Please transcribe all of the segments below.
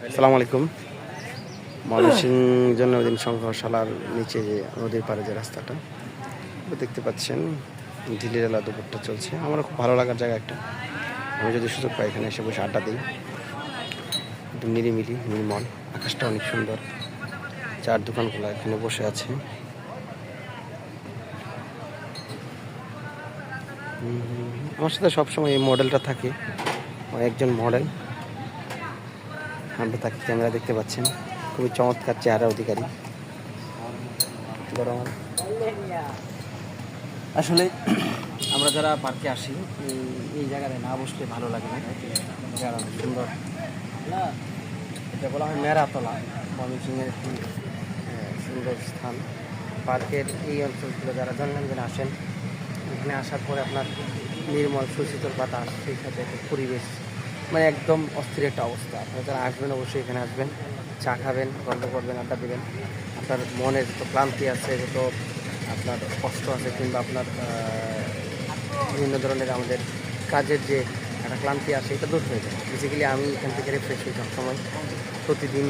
আসসালামু আলাইকুম। ময়মনসিংহ জন্মদিন সংগ্রহশালার নিচে যে নদীর পাড়ে যে রাস্তাটা দেখতে পাচ্ছেন, ঢিলিঢালা দুপুরটা চলছে। আমার খুব ভালো লাগার জায়গা একটা। আমি যদি সুযোগ পাই এখানে এসে বসে আড্ডা দিই, একটু নিরিমিলি নির্মল, আকাশটা অনেক সুন্দর, চার দোকানগুলো এখানে বসে আছে। আমার সাথে সবসময় এই মডেলটা থাকে, একজন মডেল। আমরা তাকে ক্যামেরা দেখতে পাচ্ছেন, খুবই চমৎকার চেহারা অধিকারী। আসলে আমরা যারা পার্কে আসি এই জায়গায় না বসলে ভালো লাগে না, কারণ সুন্দর না, এটা বলা হয় মেরাতলা, ময়মনসিংহের একটি সুন্দর স্থান। পার্কের এই অঞ্চলগুলো যারা জন্মদিনে আসেন, এখানে আসার পরে আপনার নির্মল সুশীতল বাতাস, সেই সাথে একটা পরিবেশ, মানে একদম অস্থির একটা অবস্থা। আপনারা যারা আসবেন অবশ্যই এখানে আসবেন, চা খাবেন, গল্প করবেন, আড্ডা দেবেন। আপনার মনের যত ক্লান্তি আছে, যত আপনার কষ্ট আছে, কিংবা আপনার বিভিন্ন ধরনের আমাদের কাজের যে একটা ক্লান্তি আসে, এটা দূর হয়ে যায়। বেসিক্যালি আমি এখান থেকে রিফ্রেশ হই সবসময়, প্রতিদিন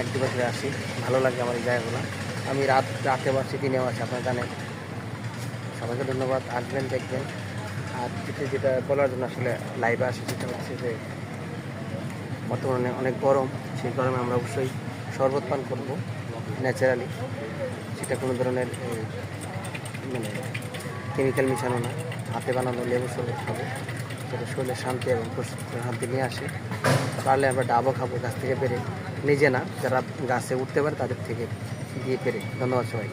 এক দুবার করে আসি। ভালো লাগে আমার এই জায়গাগুলো। আমি রাতেও আছি, দিনেও আছি, আপনারা জানেন। সবাইকে ধন্যবাদ, আসবেন, দেখবেন। আর যেটা বলার জন্য আসলে লাইভে আসি, সেটা হচ্ছে যে বর্তমানে অনেক গরম। সেই গরমে আমরা অবশ্যই শরবত পান করবো ন্যাচারালি, সেটা কোনো ধরনের মানে কেমিক্যাল মিশানো না, হাতে বানানো লেবু শরবত খাবো, সেটা শরীরের শান্তি এবং শান্তি নিয়ে আসে। পারলে আমরা ডাবও খাবো গাছ থেকে পেরে, নিজে না, যারা গাছে উঠতে পারে তাদের থেকে দিয়ে পেরে। ধন্যবাদ সবাই।